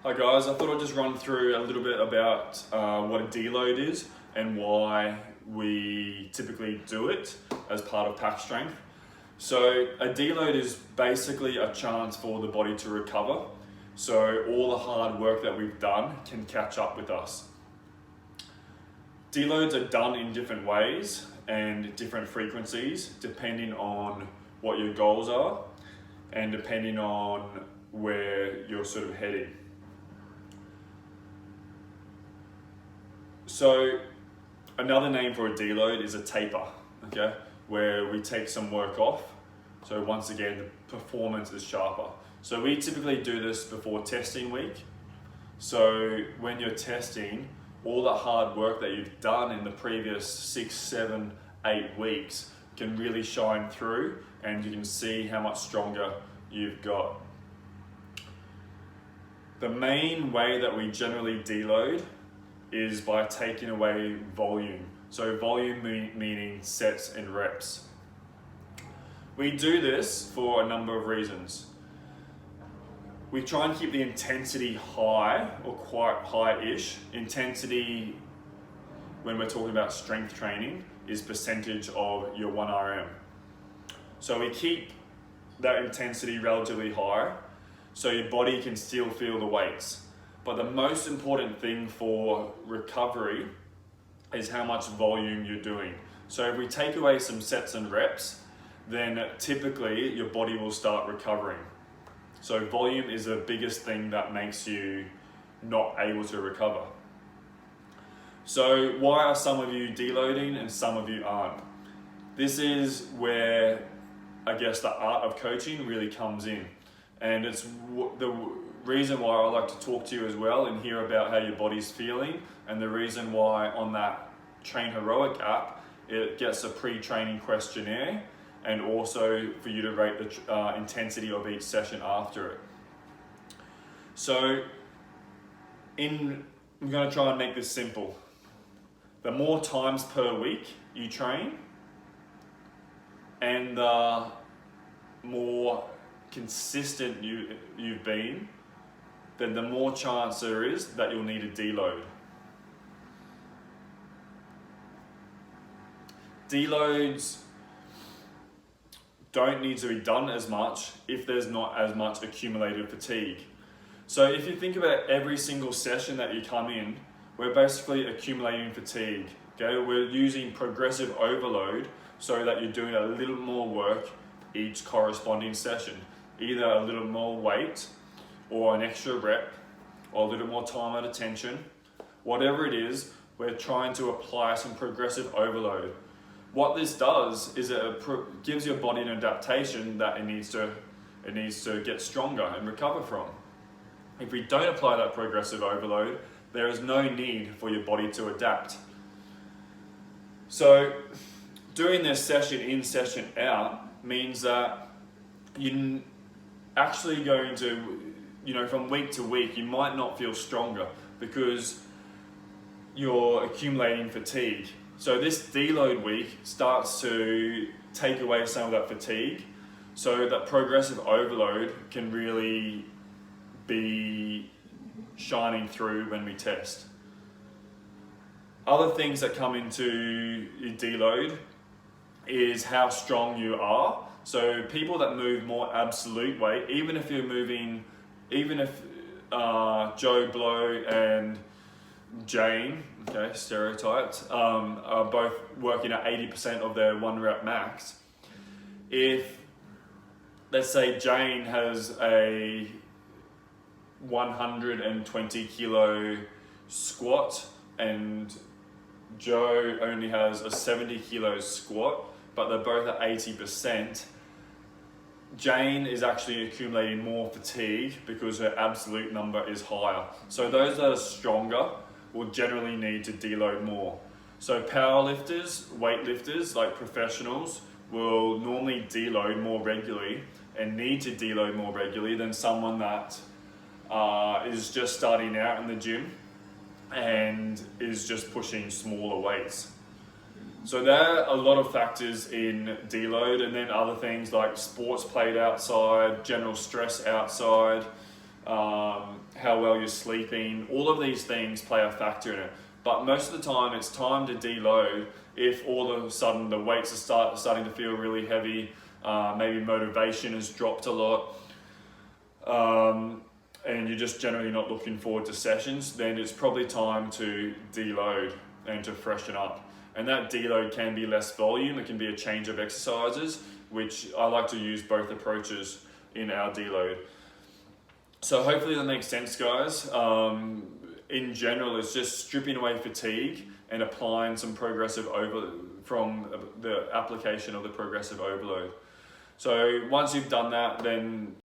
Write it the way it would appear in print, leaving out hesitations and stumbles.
Hi guys, I thought I'd just run through a little bit about what a deload is and why we typically do it as part of pack strength. So a deload is basically a chance for the body to recover. So all the hard work that we've done can catch up with us. Deloads are done in different ways and different frequencies depending on what your goals are and depending on where you're sort of heading. So another name for a deload is a taper, okay? Where we take some work off. So once again, the performance is sharper. So we typically do this before testing week. So when you're testing, all the hard work that you've done in the previous 6, 7, 8 weeks can really shine through and you can see how much stronger you've got. The main way that we generally deload is by taking away volume. So volume meaning sets and reps. We do this for a number of reasons. We try and keep the intensity high or quite high-ish. Intensity, when we're talking about strength training, is percentage of your 1RM. So we keep that intensity relatively high so your body can still feel the weights. But the most important thing for recovery is how much volume you're doing. So if we take away some sets and reps, then typically your body will start recovering. So volume is the biggest thing that makes you not able to recover. So why are some of you deloading and some of you aren't? This is where I guess the art of coaching really comes in. And it's the reason why I like to talk to you as well and hear about how your body's feeling, and the reason why on that Train Heroic app it gets a pre-training questionnaire and also for you to rate the intensity of each session after it. So I'm going to try and make this simple. The more times per week you train and the more consistent you've been, then the more chance there is that you'll need a deload. Deloads don't need to be done as much if there's not as much accumulated fatigue. So if you think about every single session that you come in, we're basically accumulating fatigue. Okay? We're using progressive overload so that you're doing a little more work each corresponding session. Either a little more weight or an extra rep or a little more time at attention. Whatever it is, we're trying to apply some progressive overload. What this does is it gives your body an adaptation that it needs to get stronger and recover from. If we don't apply that progressive overload, there is no need for your body to adapt. So doing this session in, session out means that you're actually going to, from week to week, you might not feel stronger because you're accumulating fatigue. So this deload week starts to take away some of that fatigue so that progressive overload can really be shining through when we test. Other things that come into your deload is how strong you are. So people that move more absolute weight, even if Joe Blow and Jane, okay, stereotyped, are both working at 80% of their 1 rep max. If, let's say Jane has a 120 kilo squat and Joe only has a 70 kilo squat, but they're both at 80%, Jane is actually accumulating more fatigue because her absolute number is higher. So those that are stronger will generally need to deload more. So powerlifters, weightlifters, like professionals, will normally deload more regularly and need to deload more regularly than someone that is just starting out in the gym and is just pushing smaller weights. So there are a lot of factors in deload, and then other things like sports played outside, general stress outside, how how well you're sleeping. All of these things play a factor in it. But most of the time, it's time to deload if all of a sudden the weights are starting to feel really heavy, maybe motivation has dropped a lot, and you're just generally not looking forward to sessions, then it's probably time to deload and to freshen up. And that deload can be less volume, it can be a change of exercises, which I like to use both approaches in our deload. So hopefully that makes sense, guys. In general, it's just stripping away fatigue and applying some progressive from the application of the progressive overload. So once you've done that, then